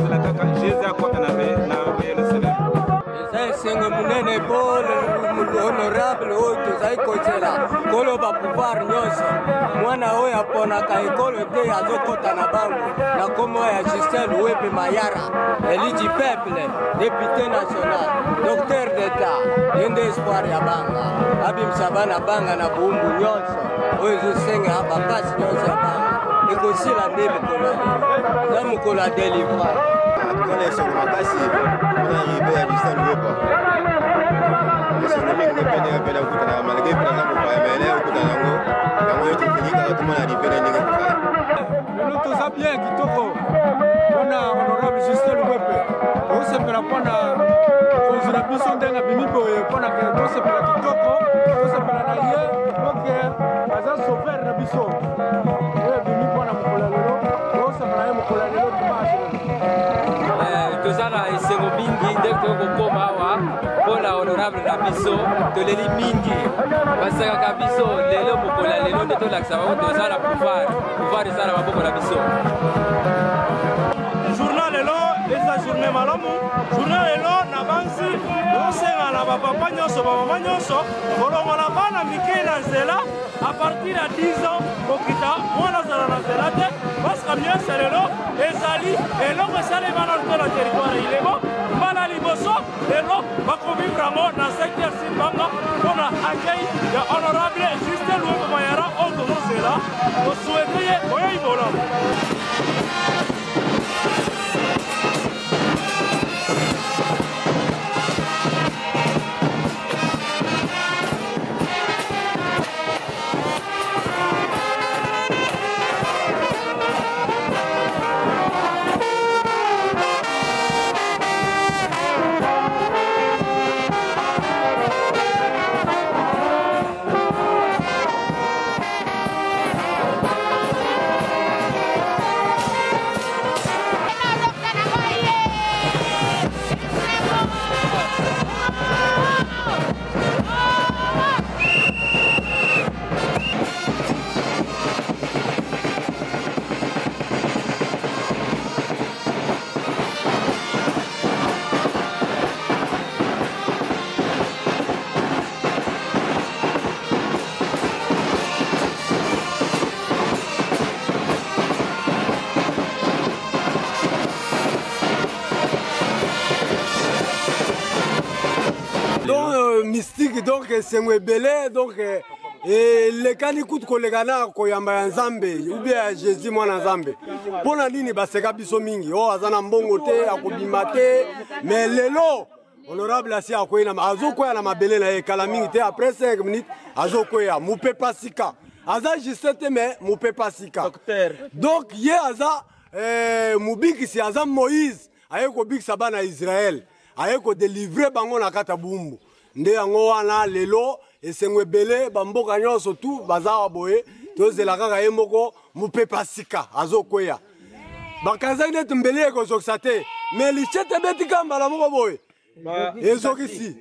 kozela kaka jésus akota na yerusalem esengo munene pole honorable oyo tozali kozela koloba pouvoir nyonso mwana oyo aponaka ekolo te azokota na bango na kombo ya Justin Luwepe Mayara eli du peuple député national docteur d'état ye nde espoir ya banga abimisa bana banga na buumbu nyonso oyo ezosenga bapasi nyonso ya banga ekosila nde mikolo ya mokolo ya délivrance esengo makasi mpona ribe ya Justin Luwepe esengo mingi nepene pene okutana malgré mpe naza mopaya mele okutana yango yo tofinikaka tomona ribe na ndenge kofaya lelo toza bien kitoko mpona honorable Justin Luwepe tosepela mpona kozela biso ndenge abimi boye mpona tosepela kitoko tosepela na ye oke aza sauveur na biso oyo abimi mpona mokolo ya lelo tosepela ye mokolo ya lelo dimanche tozala esengo mingi nde tokokoma awa mpona honorable na biso toleli mingi basakaka biso lelo mokolo ya lelo nde tolakisa bango tozala pouvoir eza na maboko na biso journal lelo eza journée malamu journée lelo na bansi tosenga na bapapa nyonso bamama nyonso kolongola bana mike na nzela a partir ya 10 ans kokita mwana azala na nzela te parceke nyonso lelo ezali eloko esalema na to na territoire ilebo mbala liboso lelo bakovivre yango na secteur Simbanga mpona accueil ya honorable Justin Luwepe Mayara oyo tozozela tosuete ye oyei bolamu mystique donc esengo ebele donc elekani kutu kolekana koyamba ya nzambe ube ya jésus mwana nzambe mpona nini baseka biso mingi oyo aza na mbongo te akobima te mais lelo honorable asi azokwea na mabele na ye kala mingi te après 5 minutes azokwea mopepa sika aza juste te mais mopepa sika donc ye aza mobikisi aza Moïse aye kobikisa bana Israel aye kodelivre bango na kata bumbu nde yango wana lelo esengo ebele bamboka nyonso tu baza boye tozela kaka ye moko mopepa sika azokweya bakanzaki neti mbele ekozokisa te me lichete betika mbala moko boye ezokisi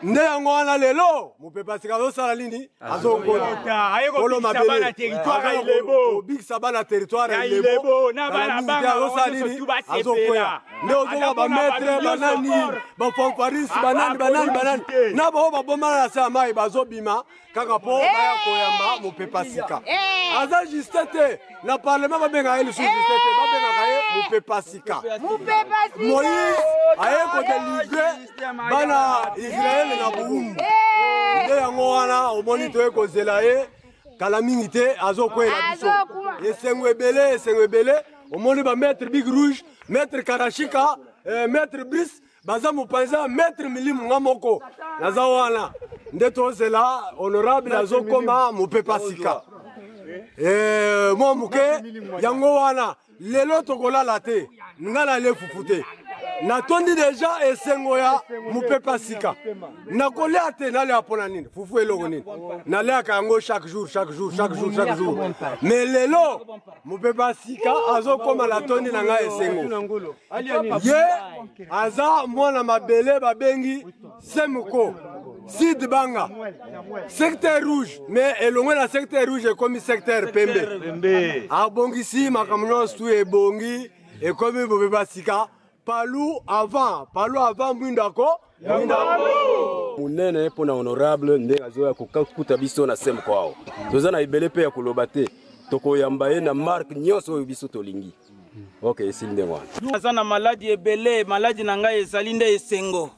nde yango wana lelo mopepa sika azosala nini azokobikisa bana territoire ya Ilebo azosala nini azokweya nde ozoka bametre banani bafanfaris banani na bao babomana na se ya mai bazobima kaka mpo baya koyamba mopepa sika aza juste te na parlement babengaka ye lisusu juste te babengaka ye mopepa sika Moïse aye kodelivre bana Israele na buumbu nde yango wana omoni toye kozela ye kala mingi te azokwela biso esengo ebele omoni ba maître Big Rouge maître Karashika maître Brice baza mopanza maître milimu nga moko naza wana nde tozela honorable azokoma mopepa sika mwa moke yango wana lelo tokolala te nga nale fufu te natondi deja esengo ya mopepa sika nakolea te nalea mpona nini fufu eloko nini naleaka yango chaque jour mais lelo mopepa sika azokoma natondi na ngai esengo ye aza mwana mabele babengi Semuko Sid Banga secteur rouge mais elongwe na secteur rouge ekomi secteur pembe abongisi makambo nyonso tu ebongi et comme vous pouvez basika palou avant mwindako munene pona honorable ndenge azoya kokuta biso na sem kwao toza na ibele pe ya koloba te tokoyamba ye na marque nyonso oyo biso tolingi. Ok, esili ndenge wana aza na maladi ebele, maladi na ngai ezali nde esengo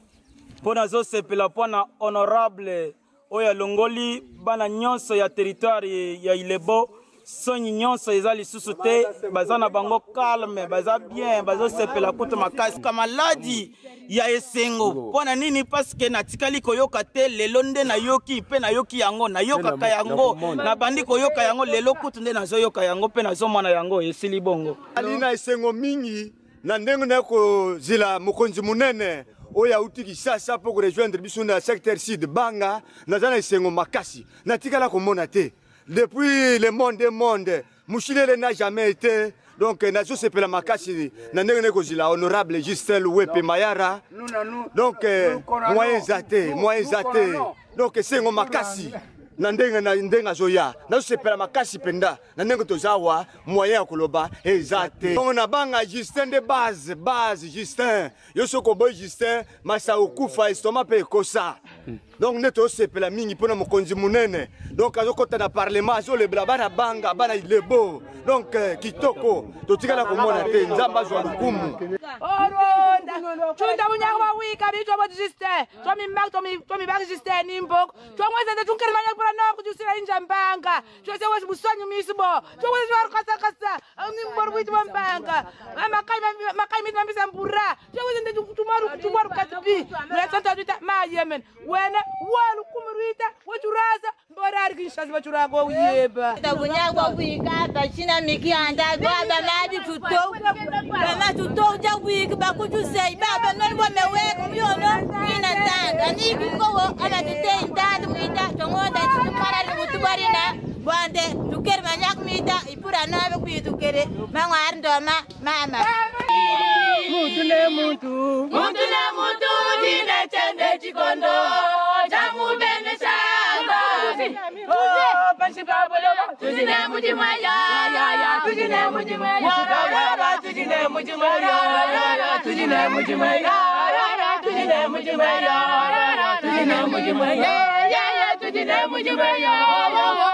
mpo nazosepela mpo na honorable oyo alongoli bana nyonso ya territoire ya Ilebo. Soni nyonso eza lisusu te, baza na bango calme, baza bien, bazosepela kuta makasi ka maladi ya esengo. Pona nini? Parce que natikali koyoka te lelo nde nayoki pe nayoki yango, nayokaka yango, na bandi koyoka yango lelo kutu nde nazoyoka yango pe nazomona yango esili bongo. Alina esengo mingi na ndenge na kozila mokonzi munene oya utiki sasa pour rejoindre biso na secteur sud banga nazana esengo makasi natikala komona te. Depuis le monde, Mouchilele n'a jamais été. Donc, Nazo Sepela Makasi, Nanene Kozila, honorable Justel Wepe Mayara. Donc, moyen zaté. Donc, c'est un Makasi. Nandenga Zoya, Nazo Sepela Makasi Penda, Nanengo Tozawa, moyen Koloba, zaté. On a banga Justin de base, Justin. Yosoko Boy Justin, Massa Okufa, Estoma Pe Kosa. Donc neto sepela mingi pona mokonzi munene. Donc azokota na parlement azole blabara banga bana Ilebo. Donc kitoko totikala komona te nzamba zo lukumu. Oronda chunda munyangwa wika bicho bo Justin. Tomi bag Justin nimbok. Chongweza de tunkere manya pora no kujusira injambanga. Chose was busonyu misbo. Chongweza war kasa. Nimbor wit mbanga. Makai mit mambisa mbura. Chongweza de tumaru katbi. La santa duta ma Yemen. Wena walu kumurita wachuraza mborari kinshazi wachurago uyeba tabunyagwa wika bachina mikianda baba madi tuto mama tuto ja wika bakujusei baba nalwa meweka myono ina tanga niki ngowo ana tete ndadu mwita tongoda tumara lutubarina bande tuker manyak mita ipura nabe kuitukere mangwar ndoma mama mutune mutu dine chende chikondo jamu bene shanga oh panchi babolo tujine mujimaya tujine mujimaya tujine mujimaya tujine mujimaya tujine mujimaya tujine mujimaya tujine mujimaya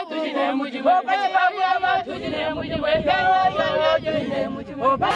tujine mujimaya panchi babolo tujine mujimaya tujine mujimaya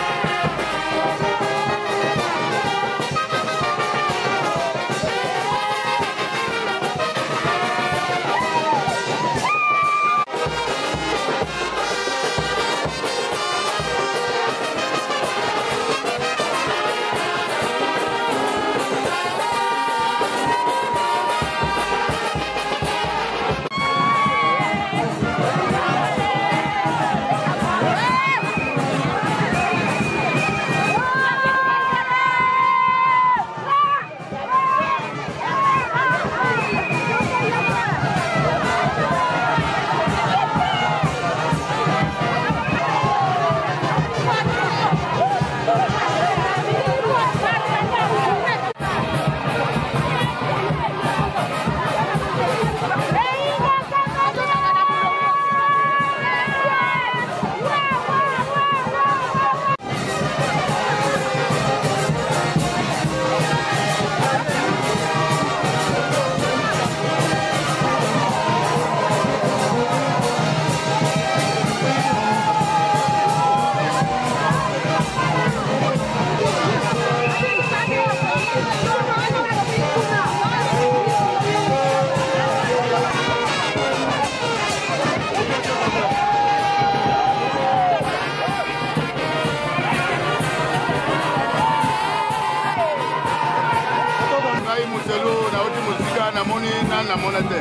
na monate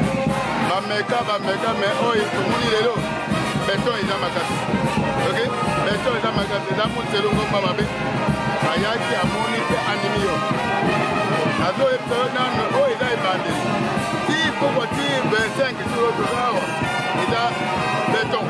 bameka me oyo tomoni lelo beton eza makasi ok beton eza makasi eza motelo ngomba mabe ayaki amoni mpe animi yo azoyebisa yo nano oyo eza ebandeli ti koko ti 25 suro toza awa eza beton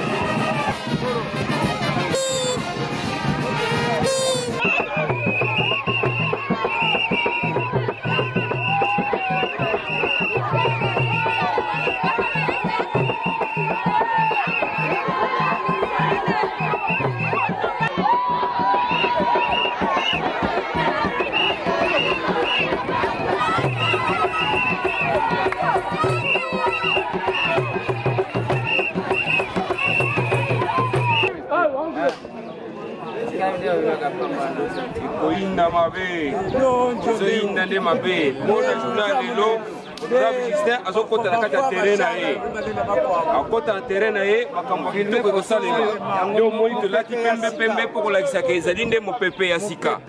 tozoyinda mabe tozoyinda nde mabe mona journal lelo honorable Justin azokota na kati ya terrain na ye akota na terrain na ye makambo ya kitoko ekosalela nde omoni tolati pembe mpo kolakisaka ezali nde mopepe ya sika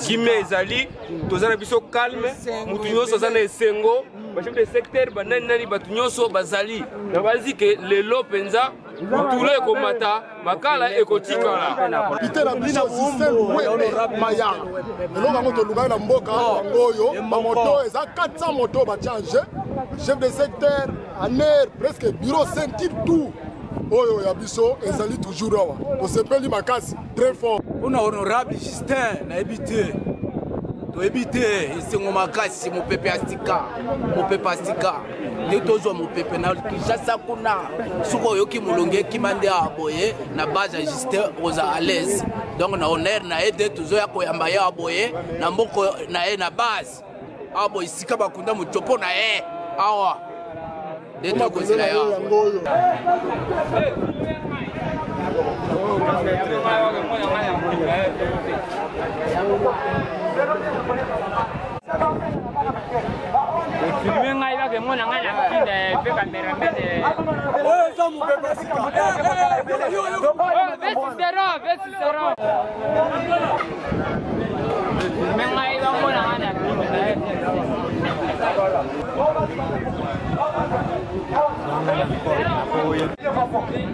kimia ezali toza na biso calme mutu nyonso aza na esengo bachef de secteur banani bato nyonso bazali na bazi ke lelo mpenza mutula ekomata makala ekotikala ite na biso système wepe maya eloko yango tolukaki na mboka yango oyo bamoto eza 400 moto bachange chef de secteur aner presque bureau sentir tout oyo ya biso ezali toujours awa tosepeli makasi très fort una honorable Justin na ebite toyebi te esengo makasi mopepe ya sika nde tozwa mopepe na kinshasa kuna soki oyoki molongi ekima nde aboye na base ya Justin oza à l'aise donc na honneur na ye te tozoya koyamba ye aboye na mboko na ye na base aboye esika bakunda motopo na ye awa nde tokozela yango filme ngai ba ke mona ngai na kinde pe cameraman oyo za mopepe sika vesisero filme ngai ba mona ngai na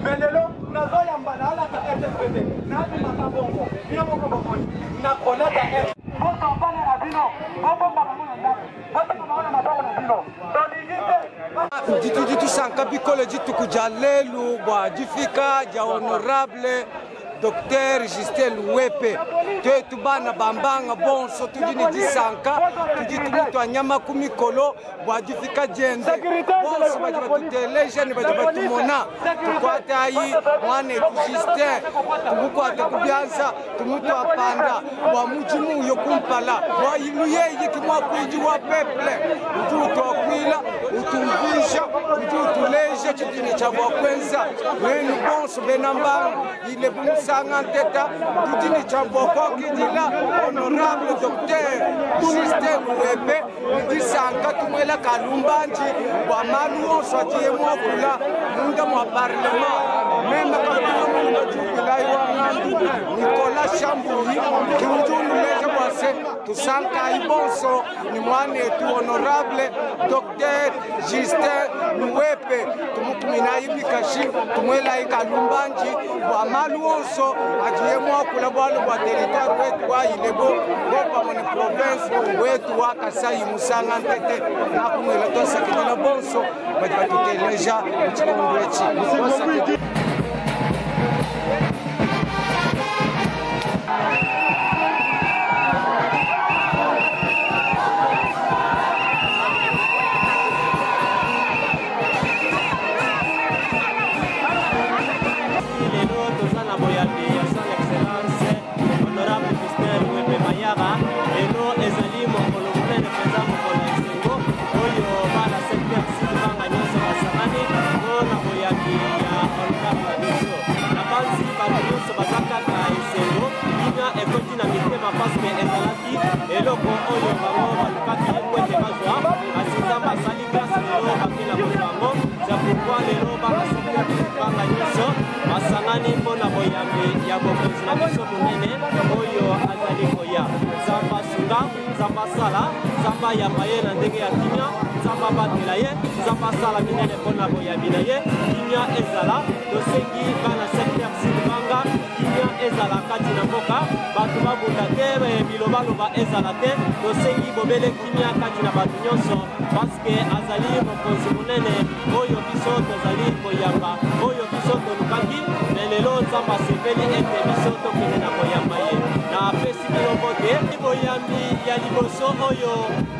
Menelo nazoyamba na ala ka RTPD na bimaka bongo bino moko bokoni na koleta boto bana na bino bobo mama na boto mama na maboko na bino jitu sanka bikolo jitu kujalelu bwa jifika ja honorable Docteur Justin Luwepe tetu bana bambanga bonso tudini disanka tujitu mutu anyama kumikolo bwajifika jende bonso baje batuteleje ni baje batumona tukwate ayi mwane Justin tubukwate kubyanza tumutu apanda bwa mujimu yo kumpala bwa iluye yikimwa kwiji wa peple ututu akwila utumvisha ututuleje chidini cha bwa kwenza wenu bonso benambanga ile sanga teta tutini chamboko kidila honorable docteur Justin Luwepe disanga tumwela kalumbanji wa malu onso tie mwakula munda mwa parlement mema kakuna munda jubila iwangandu Nicolas Chambouyi tujunu leja mwase tusanka ibonso ni mwane tu honorable docteur Justin Luwepe tumukumina ibikashi tumwela ikalumbanji wa malu onso ajiye mwakula bwalo bwa territoire wetu wa Ilebo bopa mone province wetu wa Kasai musanga ntete na kumwela tosakidina bonso baje batuteleja muchikundu echi paske ezalaki eloko oyo bango balukaki kwete bazwa kasi nzambe asali grâce lelo bakela bango c'est pourquoi lelo bana secteur banga nyonso basangani mpona boyambi ya bokonzi na biso monene oyo azali koya nzambe asunga nzambe asala nzambe ayamba ye na ndenge ya kimia nzambe abatela ye nzambe asala minene mpona boyambi na ye kimia ezala tosengi bana secteur sidbanga kimia ezala kati na mboka bato babunda te bilobaloba ezala te tosengi bobele kimia kati na bato nyonso paske azali mokonzi monene oyo biso tozali koyamba oyo biso tolukaki me lelo nzambe asepeli ete biso tokende na koyamba ye na apesi bino mbote boyambi ya liboso oyo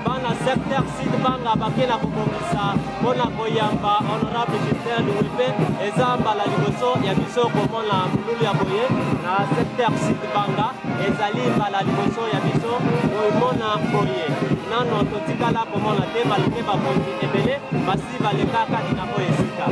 bana secteur sud banga bakela kobongisa mpona koyamba honorable Justin Luwepe eza mbala liboso ya biso komona mululu ya boye na secteur sud banga ezali mbala liboso ya biso komona boye nano totikala komona te baleke bakonzi ebele basi baleka kati na boye esika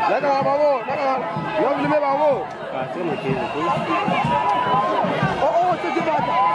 D'accord, bravo. Là, vous l'aimez, bravo. Oh, c'est du bas.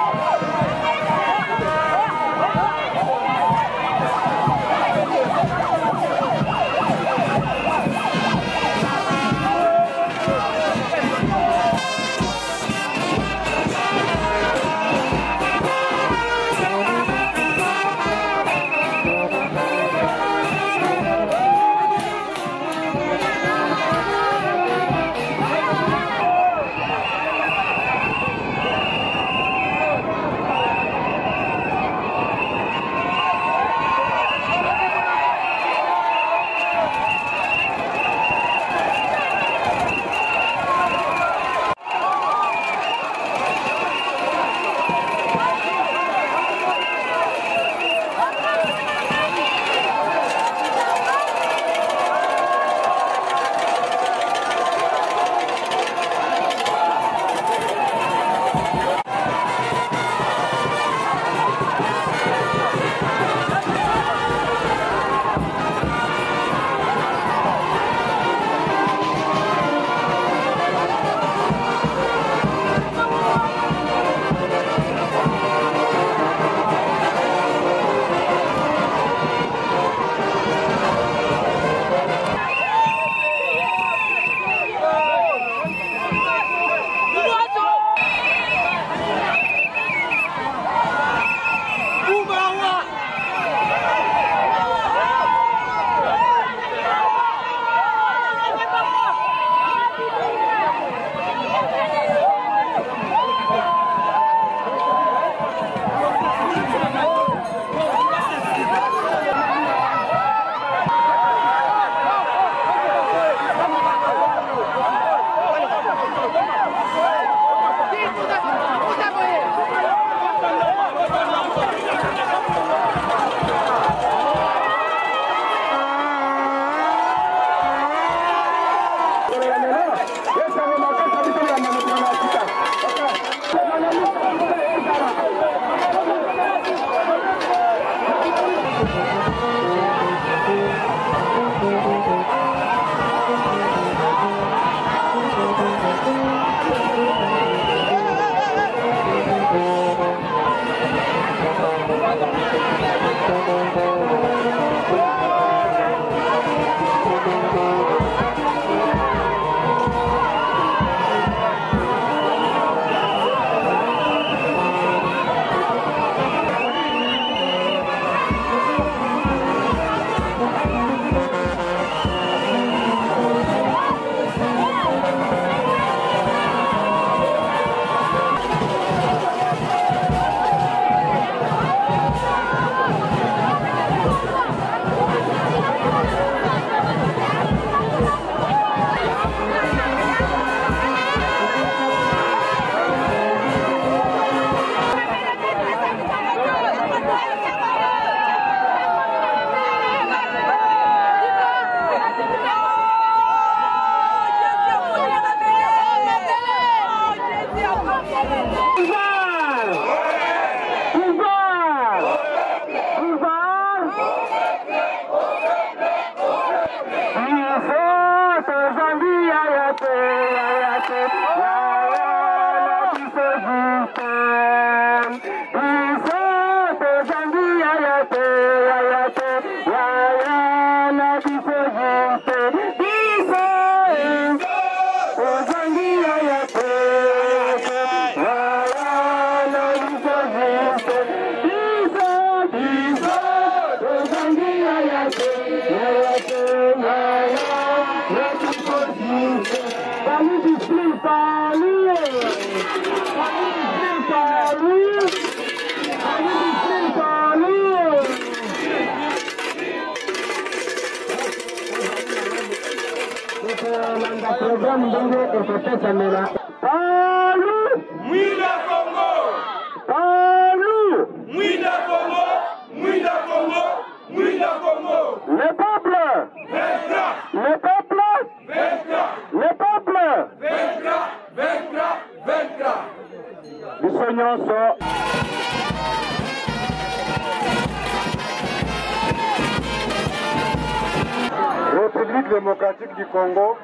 République démocratique du Congo,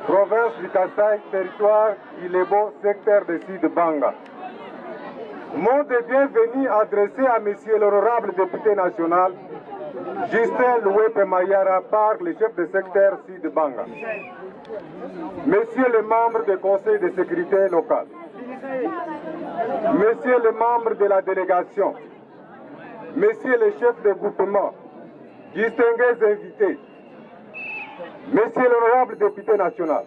province du Kasaï, territoire Ilebo, secteur de Sud-Banga. Mot de bienvenue adressé à Monsieur l'honorable député national, Justin Louepe Mayara, par le chef de secteur Sud-Banga. Messieurs les membres du Conseil de sécurité locale, Messieurs les membres de la délégation, Messieurs les chefs de groupement, distingués invités, Monsieur l'honorable député national,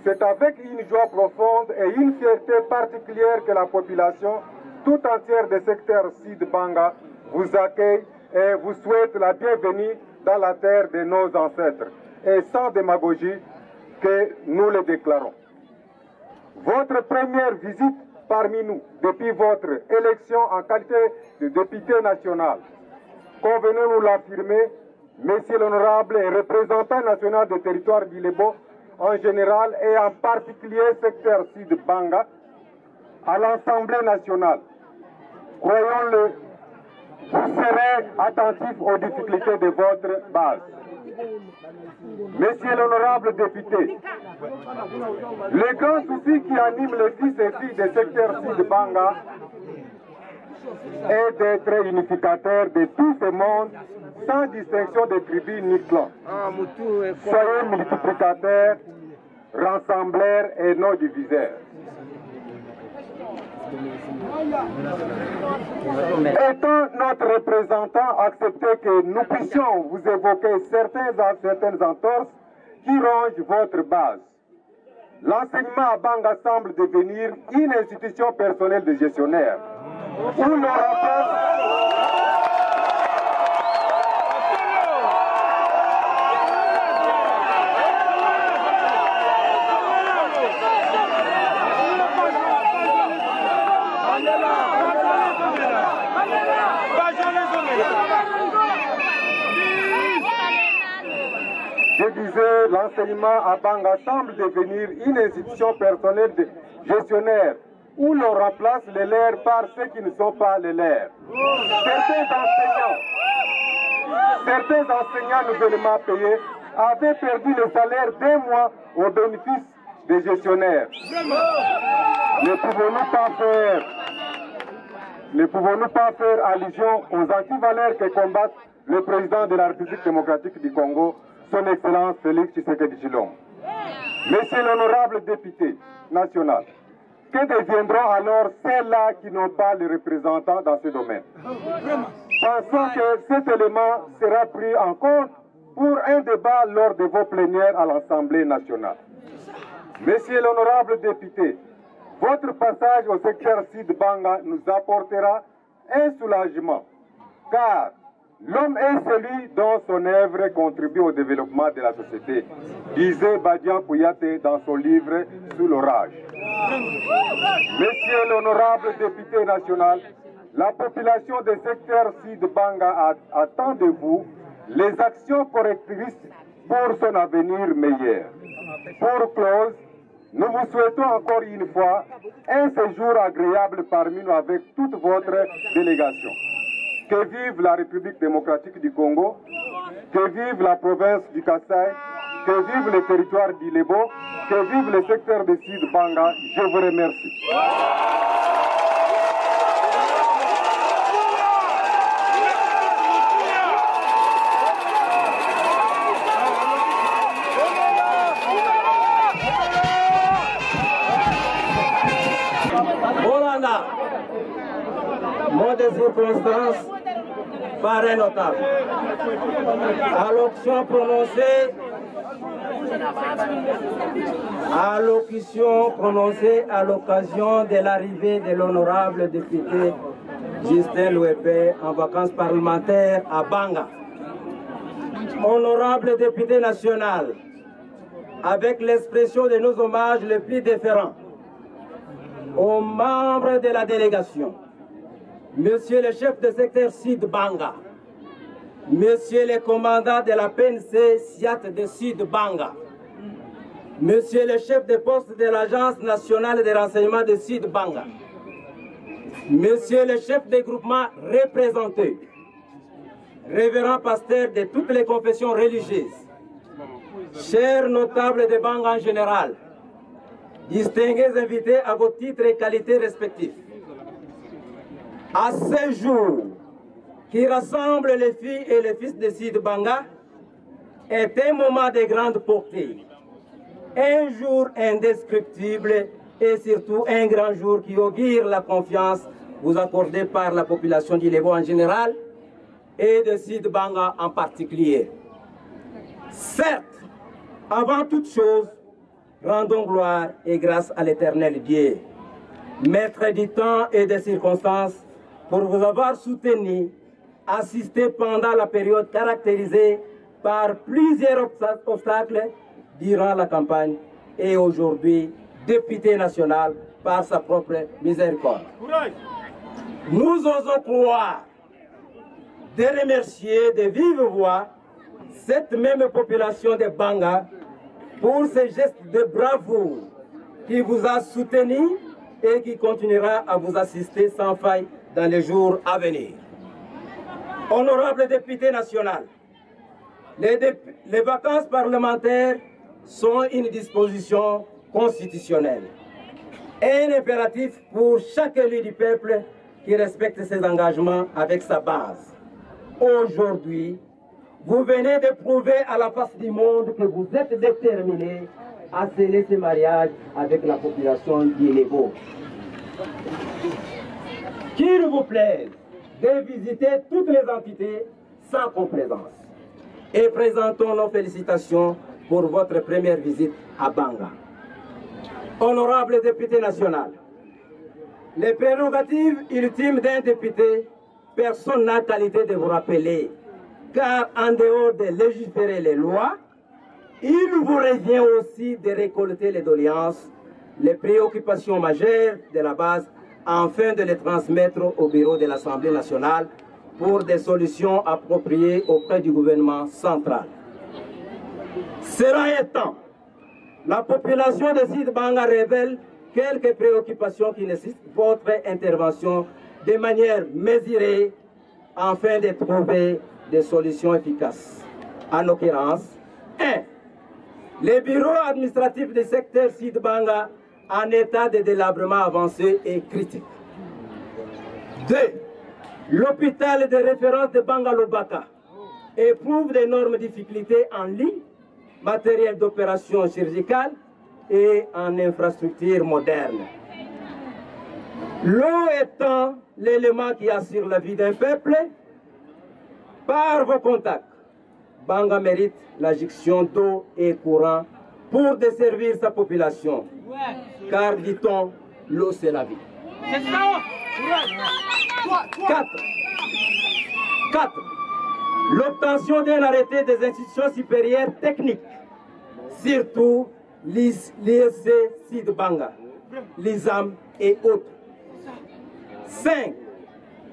c'est avec une joie profonde et une fierté particulière que la population tout entière du secteur Sud-Banga vous accueille et vous souhaite la bienvenue dans la terre de nos ancêtres, et sans démagogie que nous le déclarons. Votre première visite parmi nous depuis votre élection en qualité de député national, convenez-nous l'affirmer, Monsieur l'honorable et représentant national du territoire d'Ilebo en général et en particulier secteur Sud-Banga, à l'Assemblée nationale. Croyons-le, vous serez attentifs aux difficultés de votre base. Monsieur l'honorable député, le grand souci qui anime les fils et filles des secteurs Sud-Banga est d'être unificateur de tout ce monde sans distinction de tribus ni clans. Soyez multiplicateurs, rassembleurs et non diviseurs. Étant notre représentant, acceptez que nous puissions vous évoquer certaines entorses qui rongent votre base. L'enseignement à Banga semble devenir une institution personnelle de gestionnaire, où l'on Je disais, l'enseignement à Banga semble devenir une institution personnelle de gestionnaire où l'on remplace les leurs par ceux qui ne sont pas les leurs. Certains enseignants nouvellement payés avaient perdu le salaire d'un mois au bénéfice des gestionnaires. Ne pouvons-nous pas faire allusion aux antivaleurs que combattent le président de la République démocratique du Congo, son Excellence Félix Tshisekedi Tshilombo. Monsieur l'honorable député national, que deviendront alors ceux-là qui n'ont pas les représentants dans ce domaine? Pensons que cet élément sera pris en compte pour un débat lors de vos plénières à l'Assemblée nationale. Monsieur l'honorable député, votre passage au secteur Sud-Banga nous apportera un soulagement, car l'homme est celui dont son œuvre contribue au développement de la société, disait Badian Kouyaté dans son livre Sous l'orage. Monsieur l'honorable député national, la population des secteurs Sud-Banga attend de vous les actions correctrices pour son avenir meilleur. Pour close, nous vous souhaitons encore une fois un séjour agréable parmi nous avec toute votre délégation. Que vive la République démocratique du Congo, que vive la province du Kasaï, que vive le territoire d'Ilebo, que vive le secteur de Sud-Banga. Je vous remercie. Hollanda, mot de circonstance par un notable. Allocution prononcée à l'occasion de l'arrivée de l'honorable député Justin Louepe en vacances parlementaires à Banga. Honorable député national, avec l'expression de nos hommages les plus déférents aux membres de la délégation, Monsieur le chef de secteur Sud-Banga, Monsieur le commandant de la PNC SIAT de Sud-Banga, Monsieur le chef de poste de l'Agence nationale de renseignement de Sud-Banga, Monsieur le chef de groupement représenté, révérend pasteur de toutes les confessions religieuses, chers notables de Banga en général, distingués invités à vos titres et qualités respectifs, à ce jour qui rassemble les filles et les fils de Sid Banga est un moment de grande portée, un jour indescriptible et surtout un grand jour qui augure la confiance vous accordée par la population d'Ilebo en général et de Sid Banga en particulier. Certes, avant toute chose, rendons gloire et grâce à l'Éternel Dieu, maître du temps et des circonstances, pour vous avoir soutenu, assisté pendant la période caractérisée par plusieurs obstacles durant la campagne et aujourd'hui député national par sa propre miséricorde. Nous osons croire de remercier de vive voix cette même population de Banga pour ce geste de bravoure qui vous a soutenu et qui continuera à vous assister sans faille dans les jours à venir. Honorable député national, les vacances parlementaires sont une disposition constitutionnelle, un impératif pour chaque élu du peuple qui respecte ses engagements avec sa base. Aujourd'hui, vous venez de prouver à la face du monde que vous êtes déterminé à sceller ce mariage avec la population d'Ilebo. Qu'il vous plaise de visiter toutes les entités sans complaisance. Et présentons nos félicitations pour votre première visite à Banga. Honorable député national, les prérogatives ultimes d'un député, personne n'a qualité de vous rappeler, car en dehors de légiférer les lois, il vous revient aussi de récolter les doléances, les préoccupations majeures de la base, afin de les transmettre au bureau de l'Assemblée nationale pour des solutions appropriées auprès du gouvernement central. Cela étant, la population de Sid Banga révèle quelques préoccupations qui nécessitent votre intervention de manière mesurée afin de trouver des solutions efficaces. En l'occurrence, 1. Les bureaux administratifs du secteur Sid Banga en état de délabrement avancé et critique. 2. L'hôpital de référence de Bangalobaka éprouve d'énormes difficultés en lit, matériel d'opération chirurgicale et en infrastructures modernes. L'eau étant l'élément qui assure la vie d'un peuple, par vos contacts, Banga mérite l'adduction d'eau et courant pour desservir sa population. Car, dit-on, l'eau c'est la vie. 4. L'obtention d'un arrêté des institutions supérieures techniques, surtout l'ISC Sid Banga, l'ISAM et autres. 5.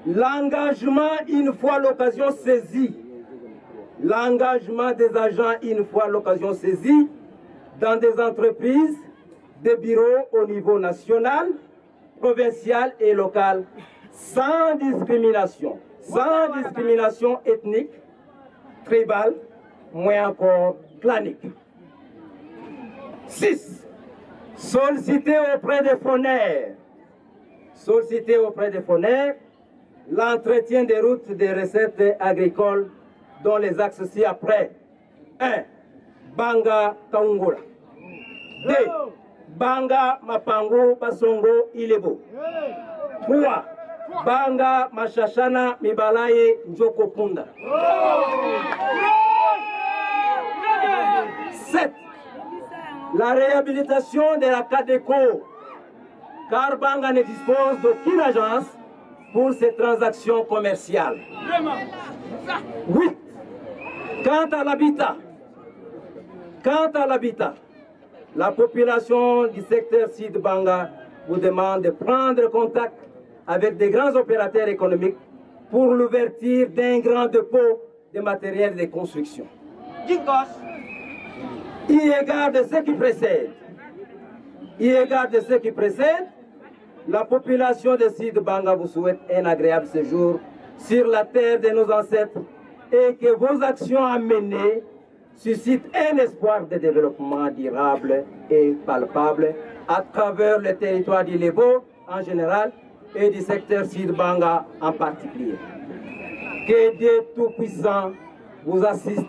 L'engagement une fois l'occasion saisie. L'engagement des agents une fois l'occasion saisie dans des entreprises, des bureaux au niveau national, provincial et local, sans discrimination ethnique, tribale, moins encore clanique. 6. Solliciter auprès des fourneurs l'entretien des routes des recettes agricoles dont les axes ci-après. 1. Banga Kaungola. 2. Banga Mapango Basongo Ilebo. 3. Banga Mashashana Mibalaye Njoko Punda. 7. La réhabilitation de la Cadeco, car Banga ne dispose d'aucune agence pour ces transactions commerciales. 8. Quant à l'habitat, la population du secteur Sid Banga vous demande de prendre contact avec des grands opérateurs économiques pour l'ouverture d'un grand dépôt de matériel de construction. Eu égard de ce qui précède, la population de Sid Banga vous souhaite un agréable séjour sur la terre de nos ancêtres et que vos actions à mener suscite un espoir de développement durable et palpable à travers le territoire du Lebo en général et du secteur Sud-Banga en particulier. Que Dieu Tout-Puissant vous assiste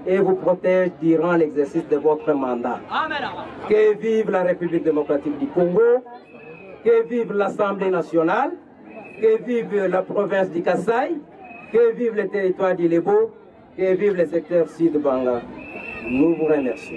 et vous protège durant l'exercice de votre mandat. Que vive la République démocratique du Congo, que vive l'Assemblée nationale, que vive la province du Kasaï, que vive le territoire du Lebo, que vive le secteur Sud-Banga. Nous vous remercions.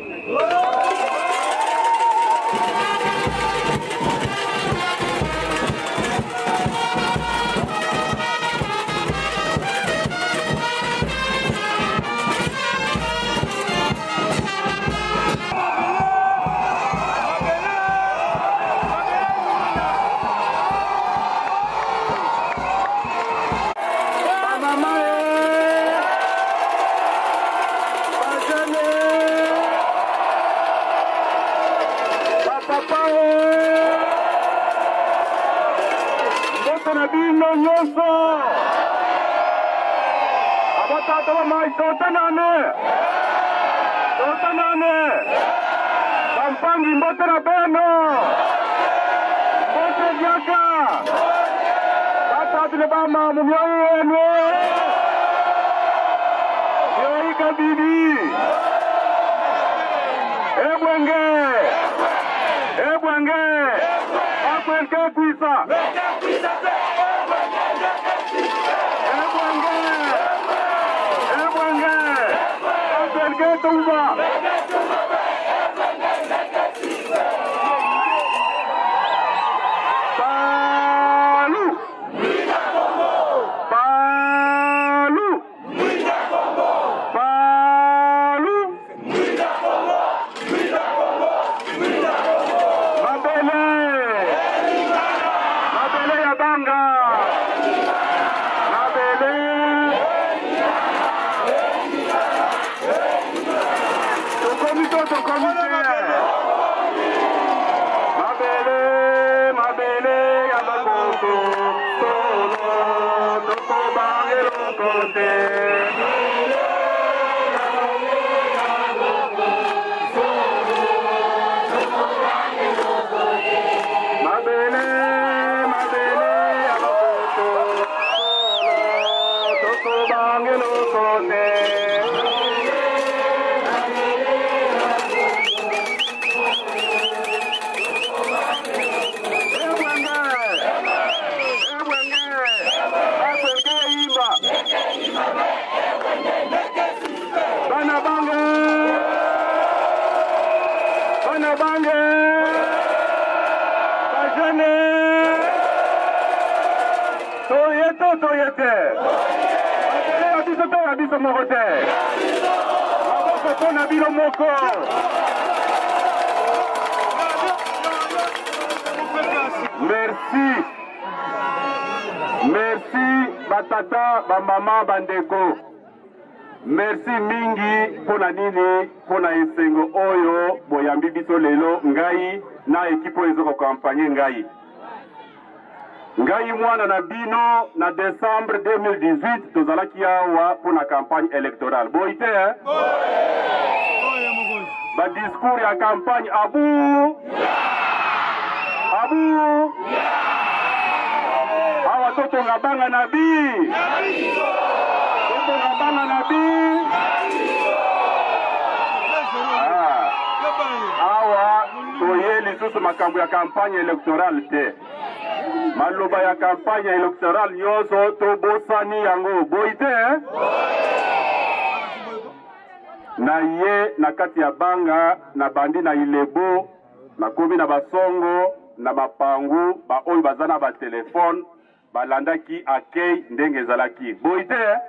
Merci. Merci batata, bamama, bandeko. Merci mingi pona nini pona esengo oyo boyambi biso lelo ngai na ekipo ezoko kampanye ngai. Ngai mwana na bino na décembre 2018 tozalaki awa pona campagne électorale. Boite hein? Ba discours ya campagne abu awa toto ngabanga nabi toto ngabanga nabi awa toye lisusu makambo ya campagne électorale te maloba ya campagne électorale nyonso tobosani yango boite hein? Na ye na kati ya banga na bandi na Ilebo na komi na basongo na bapangu ba oyo bazana ba telefone balandaki akei ndenge ezalaki boite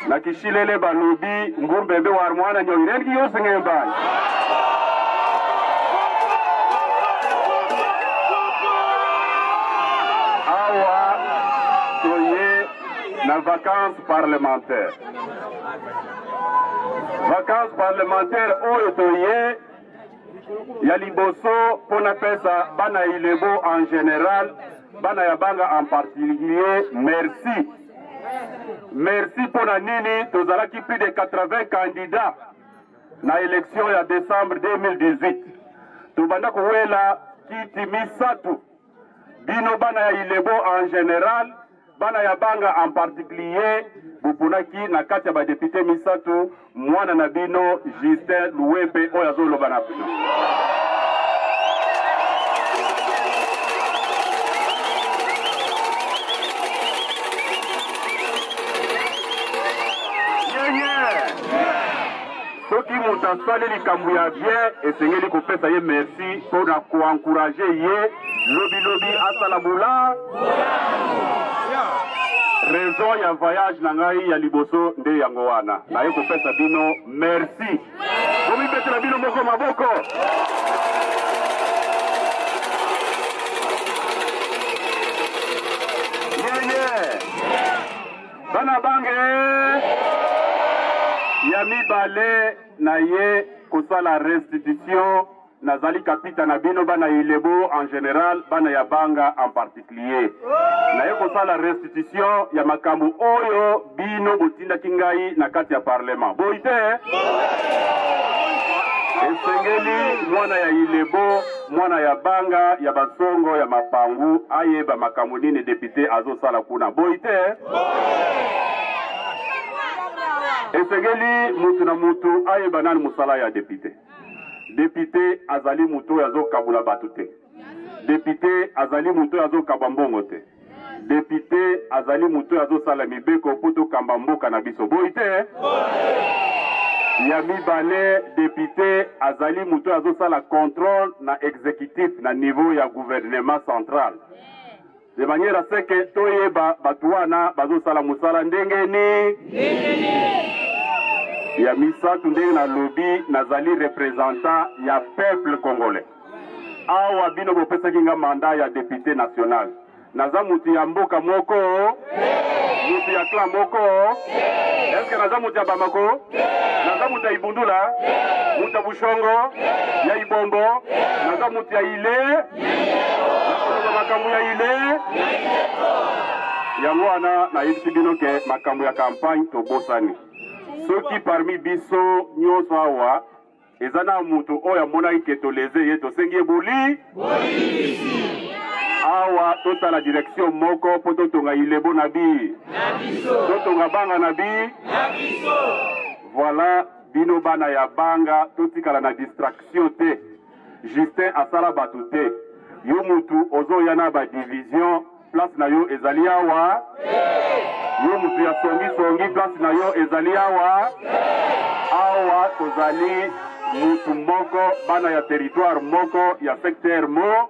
na kishilele balobi ngumbembe wa mwana nyoirenki yose ngembani awa toye na vacances parlementaires. Vacances parlementaires oyo toye ya liboso pona pesa bana Ilebo en général, bana ya banga en particulier, merci. Merci pour la nini, tozalaki plus de 80 candidats na élection ya décembre 2018. Tubanda kuwela kiti misatu. Bino bana ya Ilebo en général, bana ya Banga en particulier, bupunaki na kati ya ba député misatu, mwana na bino Justin Luwepe oyo azoloba na bino. Soki moto asali likambo ya bien esengeli kopesa ye merci mpona koencourage ye lobi asala bula. Raison ya voyage na ngai ya liboso nde yango wana naye kopesa bino merci. Komipetela bino moko maboko. Bana bange ya mibale na ye kosala restitution nazali kapita na bino bana Ilebo en général bana ya Banga en particulier na ye kosala restitution ya makambo oyo bino botindaki ngai na kati ya parlement boite esengeli mwana ya Ilebo mwana ya Banga ya basongo ya mapangu ayeba makambo nini député azosala kuna boite esengeli mutu na mutu ayeba nani musala ya député. Député azali mutu yazo kabula batu te. Député azali mutu yazo kabambongo te. Député azali mutu yazo sala mibeko poto kambamboka na biso boite. Ya mibale député azali mutu yazo sala contrôle na exécutif na niveau ya gouvernement central. De manière à ce que toyeba batuana bazo sala musala ndenge ni ya misatu ndenge na lobby nazali représentant ya peuple congolais. Awa bino bopesaki nga mandat ya député national. Naza mutu ya mboka moko, mutu ya clan moko. Est-ce que naza mutu ya Bamako? Naza mutu ya Ibundula, mutu ya Bushongo, ya Ibombo, naza mutu ya Ile, naza makambo ya Ile. Yango wana na yebisi bino ke makambo ya campagne tobosani. Soki parmi biso nyonso awa ezana mutu oya mona ke toleze ye tosengi ebuli awa totala direction moko po totonga Ilebo na bi totonga Banga na bi voilà bino bana ya Banga totikala na distraction te. Justin asala batu te yo mutu ozoya na ba division place na yo ezali awa yo mutu ya songi place na yo ezali awa tozali mutu moko bana ya territoire moko ya secteur moko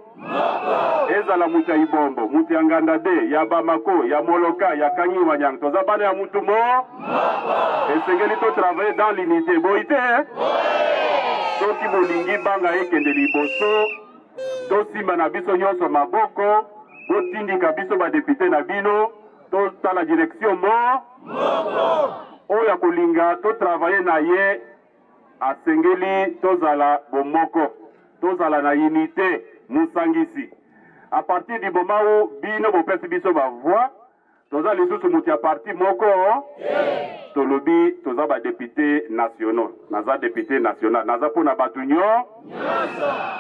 ezala mutu ya Ibombo mutu ya Ngandade ya Bamako ya Moloka ya Kanyiwa Nyang toza bana ya mutu moko esengeli to travailler dans l'unité boite soki bolingi Banga ekende liboso tosimba na biso nyonso maboko botindika biso ba député na bino totala direction moko oya kolinga to travailler na ye asengeli tozala bomoko tozala na unité musangisi à partir du moment où bino bopesi biso ba voix toza lisusu mutu ya parti moko tolobi toza ba député nationaux naza député national naza pona batu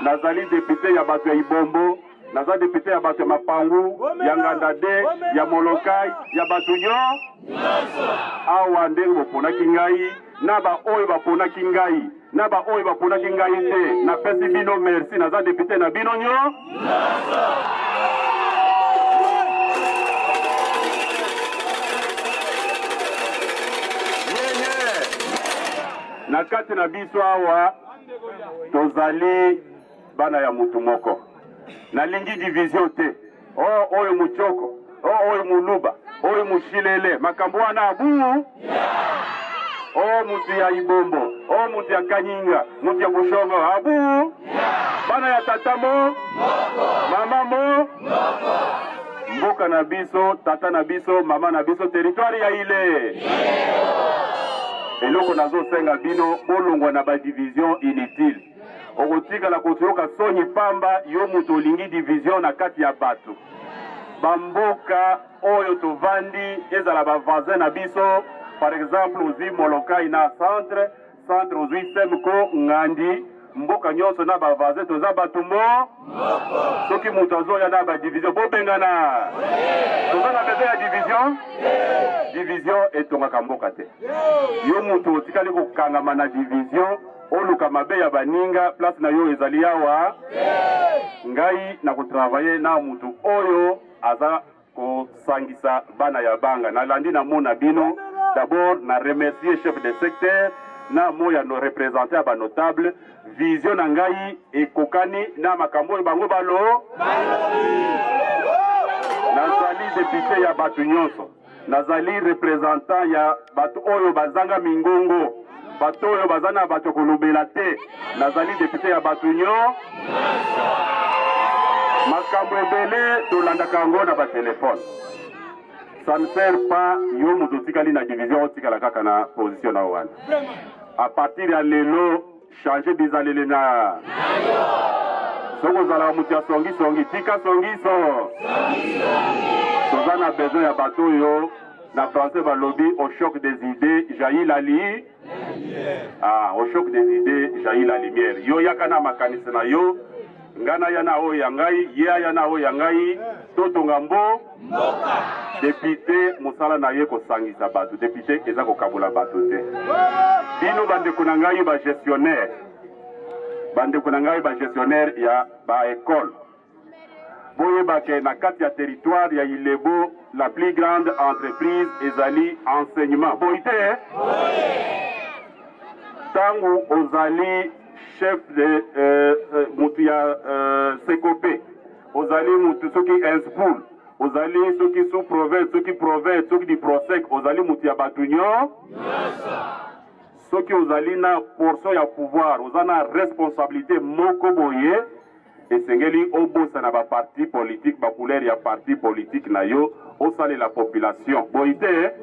nazali député ya batu ya Ibombo naza député ya bato ya Mapangu ya Ngandade ya Molokai ya bato awa ndenge boponaki ngai na ba oyo baponaki ngai na ba oyo baponaki ngai te na pesi bino merci naza député na bino na kati na biso awa tozali bana ya mutu moko nalingi division te oyo muchoko oyo muluba oyo mushilele makambo wana abu mutu ya Ibombo mutu ya Kanyinga mutu ya Bushongo abu bana ya tatamo mamamo mboka na biso tata na biso mama na biso territoire ya Ile eloko nazosenga bino bolongwa na ba division inutile okotika la kotoyoka soni pamba yo mutu olingi division na kati ya bato bamboka oyo tovandi ezala bavoisin na biso. Par exemple ozwi Molokai na centre ozwi Semko Ngandi mboka nyonso na bavoisin toza bato soki moto azoya na badivision bobengana toza na besoin ya division etongaka mboka te. Yo moto otikali kokangama na division oluka mabe ya baninga place na yo ezali awa. Ngai na kotravaye na moto oyo aza kosangisa bana ya banga. Nalandi na mona bino d'abord na remercier chef de secteur na moya no représenter aba notable vision na ngai ekokani na makambo bango balo. Nazali député ya batu nyonso, nazali représentant ya batu oyo bazanga mingongo, batu oyo bazana batu kolobela te, nazali député ya batu nyonso. Makambo ebele tolandaka yango na ba téléphone. Ça ne sert pas yo muzotikali na division otikala kaka na position na wana. À partir ya lelo changer bizalele na soko zala mutia songi tika songiso. Tozana besoin ya bato yo na français balobi au choc des idées jaillit la lumière. Au choc des idées jaillit la lumière. Yo yakana makanisi na yo ngana yana o yangai ya yana o yangai totonga mboka député musala na ye ko sangisa bato député eza ko kabula bato te bino bande kuna ngai ba gestionnaire ya ba école boye ba ke na kati ya territoire ya Ilebo la plus grande entreprise ezali enseignement boite tangu ozali chef de Moutia Sekopé, Ozali Moutou Soki Inspoul, Ozali Soki sous-province, Soki province, Soki di Prosec, Ozali Moutia Batunion, Soki Ozali na portion ya pouvoir, Ozana responsabilité Moko Boye, et Sengeli Obosa na ba parti politique, ba couleur ya parti politique na yo, Osali la population. Boite,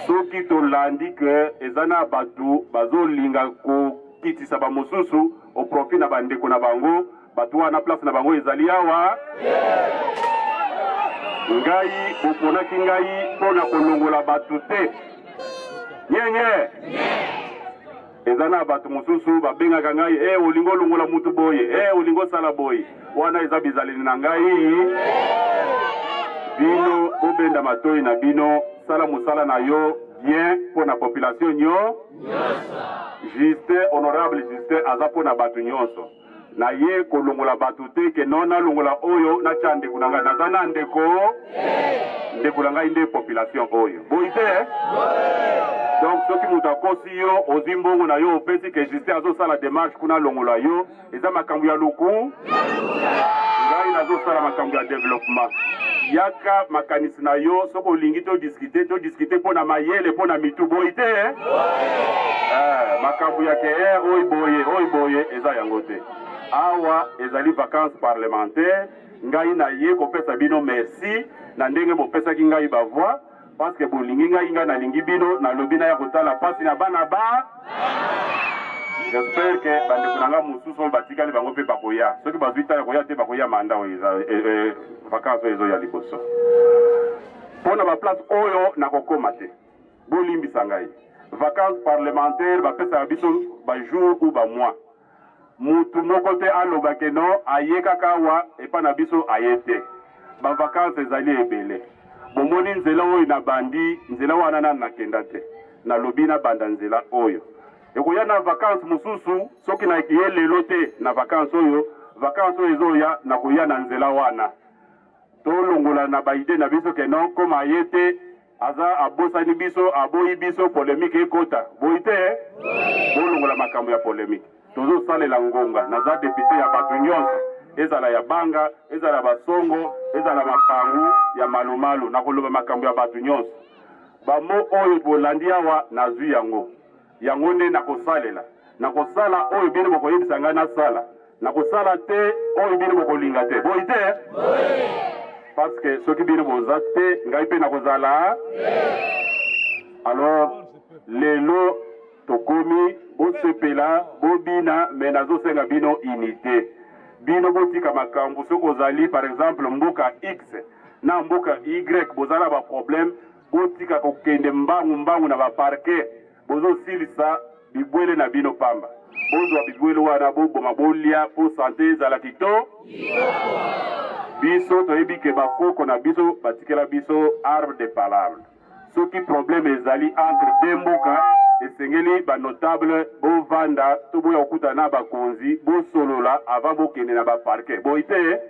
Soki Tolandi que Ezana Batu, Bazo Lingako, kiti saba mosusu au profit na bandeko na bango batu wana place na bango ezali awa ngai oponaki ngai pona kolongola batu te nyenye ezana batu mosusu babengaka ngai olingo longola mutu boye olingo sala boye wana eza bizaleli na ngai bino obenda matoi na bino sala musala na yo bien pona population nyonso. Justin, honorable Justin, azapo na batu nyonso. Na ye kolongola batu te ke nona longola oyo na chande kunanga nazana ndeko ndekulanga inde population oyo. Boite? Donc soki muta kosi yo ozimbongo na yo opesi ke Justin azo sala démarche kuna longola yo eza makambo ya luku ngai nazo sala makambo ya développement. Yaka makanisi na yo soko olingi to discuter pona mayele pona mitu boite makambo yake oy boye eza yango te awa ezali vacances parlementaires ngai na ye kopesa bino merci na ndenge bopesaki ngai bavoi parce que bolingi ngai na lingi bino na lobi na ya kotala pasi na bana ba. J'espère que bandeko nanga mususu batikali bango pe bakoya soki bazwita ya koya te bakoya manda vacances ezo ya liboso pona ba place oyo na kokoma te bolimbisa ngai vacances parlementaires bapesa biso ba jour ou ba mois mutu moko te aloba ke no aye kaka wa epa na biso aye te ba vacances ezali ebele bomoni nzela oyo na bandi nzela wana na nakenda te na lobi na banda nzela oyo ekoya na vacances mususu soki na ye lelo te na vacances oyo ezoya na koya na nzela wana tolongola na baide na biso ke non koma aye te aza abosani biso aboyi biso polémique ekota boite bolongola makambo ya polémique tozosalela ngonga naza député ya bato nyonso ezala ya banga ezala basongo ezala mapangu ya malumalu nakoloba makambo ya bato nyonso bamo oyo bolandi awa nazwi yango nde nakosala oyo bino bokoyebisa ngai nasala nakosala te oyo bino bokolinga te boite parce que soki bino boza te ngai mpe nakozala alors lelo tokomi bosepela bobina me nazosenga bino unité bino botika makambo soki ozali par exemple mboka X na mboka Y bozala ba problème botika kokende mbangu na ba parquet bozosilisa bibwele na bino pamba bozwa bibwele wana boboma bolia po santé ezala kito biso toyebi ke bakoko na biso batikela biso arbre de parole soki problème ezali entre deux mboka esengeli banotable bovanda to boya kokuta na bakonzi bosolola avant bokende na baparke boite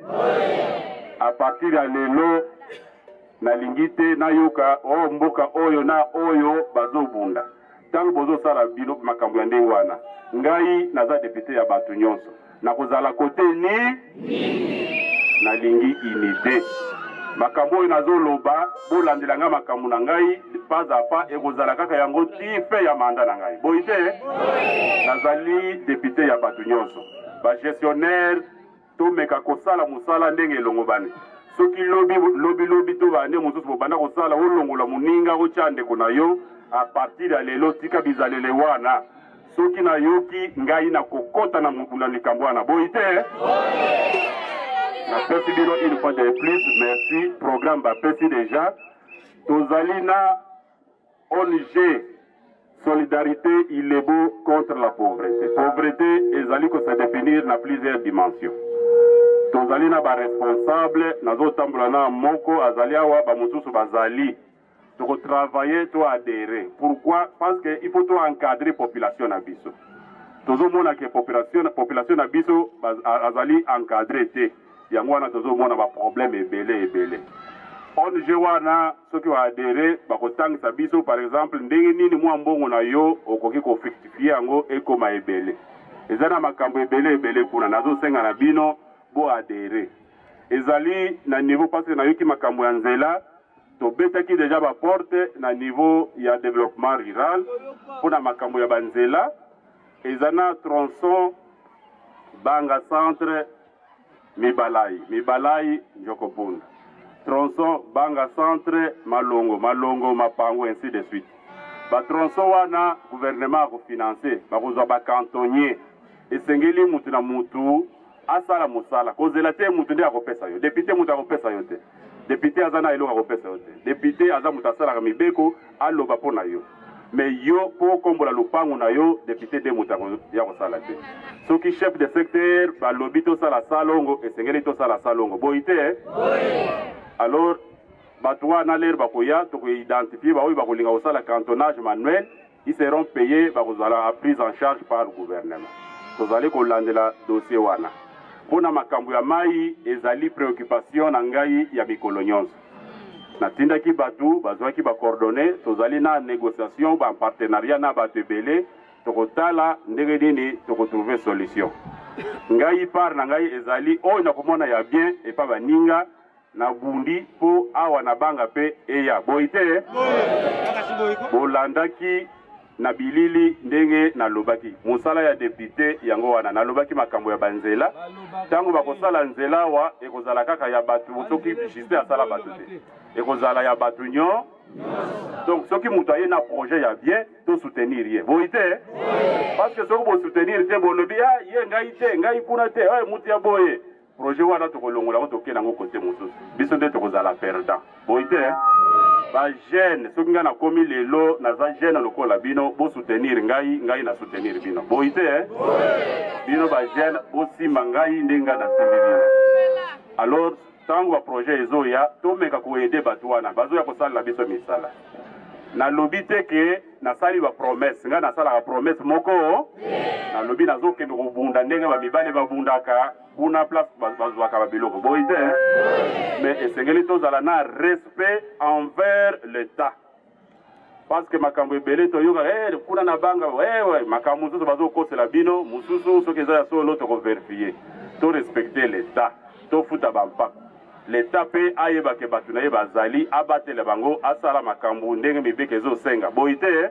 a partir ya lelo nalingi te nayoka o mboka oyo na oyo bazobunda ntango bozosala bino makambo ya ndenge wana ngai naza depute ya bato nyonso nakozala kote nalingi unité makambo oyo nazoloba bolandelanga makambo na ngai pas à pas ekozala kaka yango ti fe ya manda na ngai boyi te nazali depute ya bato nyonso bagestionnaire tomeka kosala mosala ndenge elongo bane soki lobi to bane mosusu bobanda kosala olongola moninga otya ndeko na yo a partir ya lelo tika bizalele wana soki nayoki ngai nakokota na motu na likambo wana boyi te napesi bino une fois de plus merci programme bapesi déjà tozali na ONG solidarité Ilebo contre la pauvreté ezali ko se définir na plusieurs dimensions tozali na ba responsable nazotambola na moko azali awa ba mosusu bazali to travailler to adhérer pourquoi parce que il faut to encadrer population na biso tozomona ke population na biso azali encadrer te yango wana tozomona ba problème ebele ONG wana soki waadere bakotangisa biso par exemple ndenge nini mwa mbongo na yo okoki kofectifie yango ekoma ebele eza na makambo ebele kuna nazosenga na bino bo adere ezali na niveau parce que nayoki makambo ya nzela tobetaki deja baporte na niveau ya développement rural mpona makambo ya banzela eza na tronçon Banga centre Mibalai Njokopunda tronçon Banga centre Malongo Mapango ainsi de suite ba tronçon wana gouvernement ko financer bakozwa ba cantonnier esengeli mutu na mutu asala musala kozela te mutu nde akopesa yo député mutu akopesa yo te député azana eloko akopesa yo te député aza mutu asala mibeko aloba pona yo mais yo po kombola lupangu na yo député de mutu ya kosala te soki chef de secteur balobi tosala salongo esengeli tosala salongo boite alors bato wana lere bakoya tokoidentifier baoyo bakolinga kosala cantonnage manuel ils seront payés bakozala prise en charge par le gouvernement tozali kolandela dossier wana mpona makambo ya mai ezali préoccupation na ngai ya mikolo nyonso natindaki bato bazwaki bacoordonné tozali na négociation bapartenariat na bato ebele tokotala ndenge nini tokotrouve solution ngai par na ngai ezali oyo nakomona ya bien epa baninga na bundi po awa na banga pe eya boite bolandaki na bilili ndenge nalobaki musala ya député yango wana nalobaki makambo ya banzela tango bakosala nzela wa ekozala kaka ya batu soki juste asala batu te ekozala ya batu nyo donc soki mutu aye na projet ya bien to soutenir ye boite parce que soki bo soutenir te bolobi ye ngai te ngai kuna te mutu ya boye projet wana tokolongola ko tokena ngo kote mosusu biso nde tokozala perdant boite ba jeune soki nga na komi lelo naza jeune lokola bino bo soutenir ngai na soutenir bino boite bino ba jeune osima ngai ndenga na simbi alors tango ba projet ezoya tomeka ko aider bato wana bazoya kosala biso misala nalobi te ke nasali ba promesse nga nasala ba promesse moko nalobi nazokende kobunda ndenge bamibale babundaka kuna place bazwaka babiloko boite mais esengeli tozala na respect envers l'état parce que makambo ebele toyoka kuna na banga makambo mosusu bazokosela bino mosusu soki eza ya solo tokoverifie to respecter l'état tofuta bampaka l'état pe ayebake bato na ye bazali abatela bango asala makambo ndenge mibeke ezosenga boite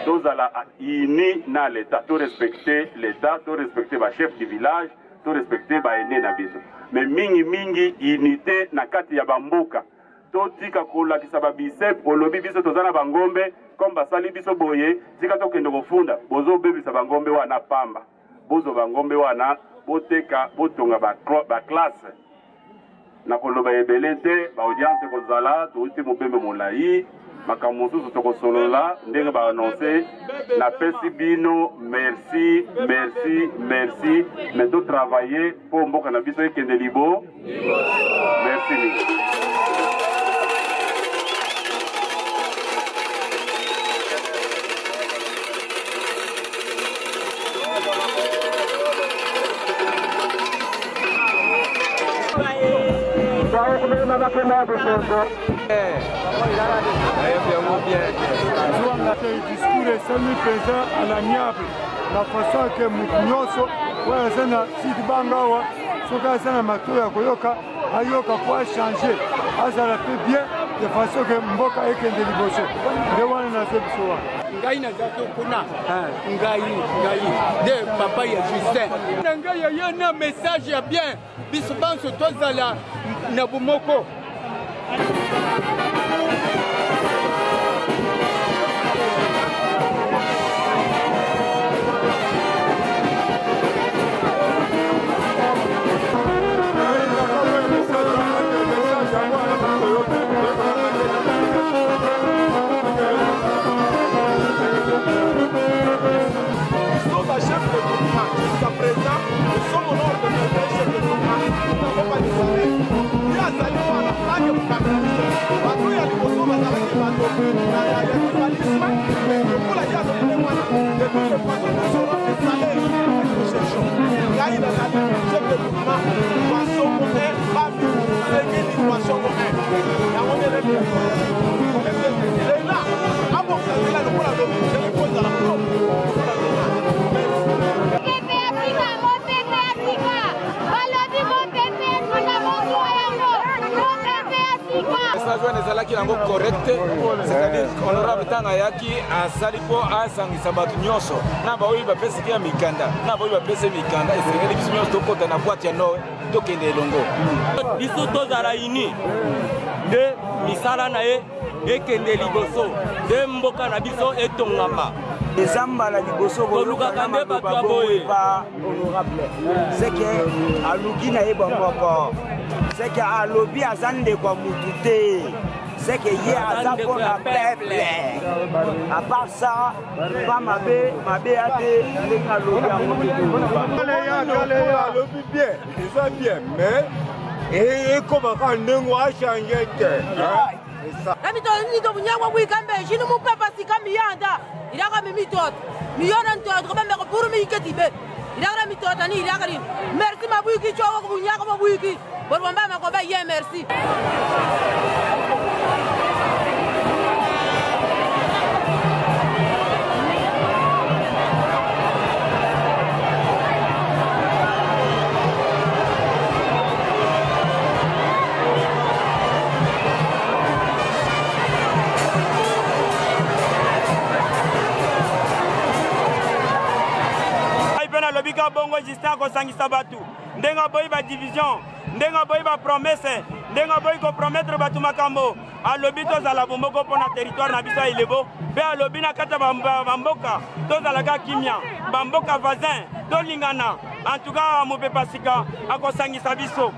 tozala ini na l'état to respecter l'état to respecter ba chef du village to respecter ba ene na biso mais mingi unité na kati ya bamboka totika kolakisa babisep olobi biso tozana bangombe comme basali biso boye tika tokende kofunda bozobebisa bangombe wana pamba bozo bangombe wana boteka botonga baklasse na koloba ebele te baaudience kozala touti mobembe molai makambo mosusu tokosolola ndenge baannonce napesi bino merci mais totravaille mpo mboka na biso ekende libo merci mingi. discours esali mpenza alaniable na façon ke mutu nyonso oyo aza na sidi bangawa soki aza na matoi ya koyoka ayoka po achange azala mpe bien de façon ke mboka ekende liboso nde wana nazo biso wana ngai naza to kuna ngai nde papa ya Justin na ngai ye na message ya bien biso banso tozala na bomoko. ezalaki yango correcte, c'est-à-dire honorable tanga yaki asali po asangisa bato nyonso na baoyi bapesaki ya mikanda na baoyi bapesa mikanda esengeli biso nyonso tokota na boîte ya nord tokende elongo biso tozala ini nde misala na ye ekende liboso nde mboka na biso etongama eza mbala liboso kolukaka nde bato ya boye honorable seke aluki na ye bamoko seke alobi aza ndeko ya mutu te seke ye aza mpo na peuple à part ça pa mabe ya te ndenge alobi yango alobi bien eza bien mais ekomaka ndenge achange te Nito bunyangwa wikambe jini mupepa sikami yanda ilaka mitoto miyona ntoto kama meko puru miketibe ilaka mitoto ni ilaka ni merci mabwiki chowa bunyaka mabwiki borwamba makoba ye merci lobika bongo Justin kosangisa batu ndenga boyi ba division ndenga boyi ba promesse ndenga boyi ko promettre batu makambo alobi tozala bomboko pona territoire na biso ilebo pe alobi na kata bamboka tozala ka kimia bamboka voisin tolingana en tout cas mopepa sika akosangisa biso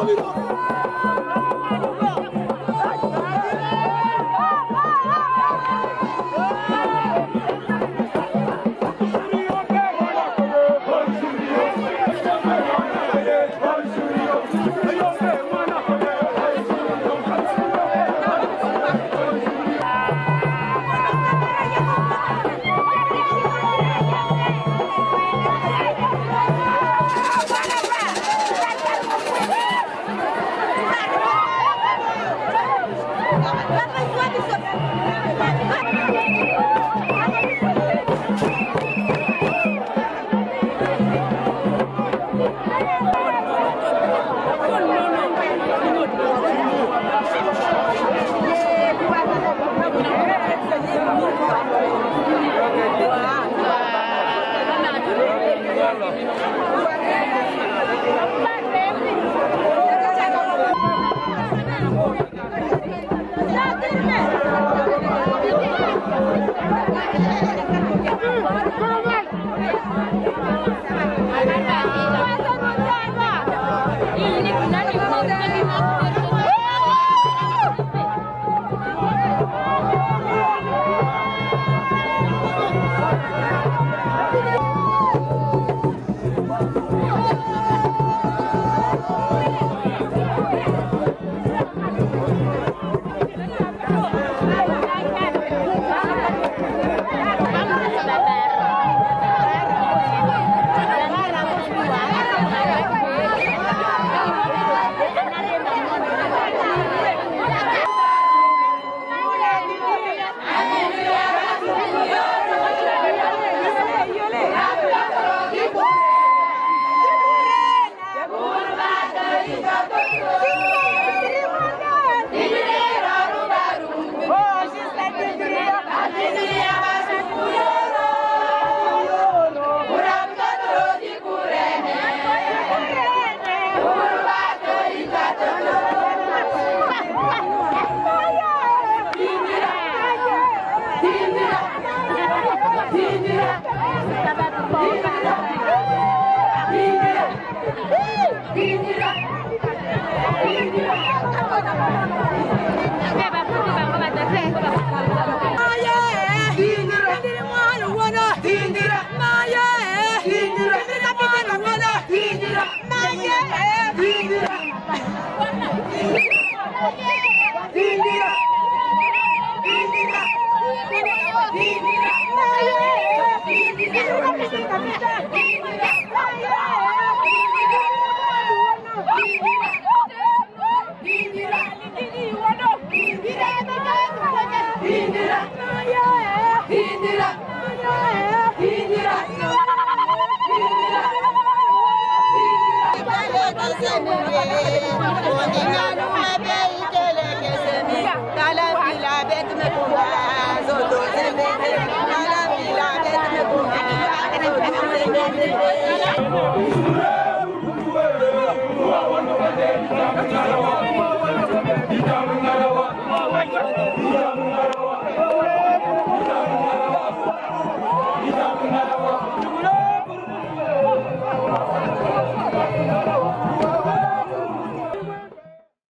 Thank you.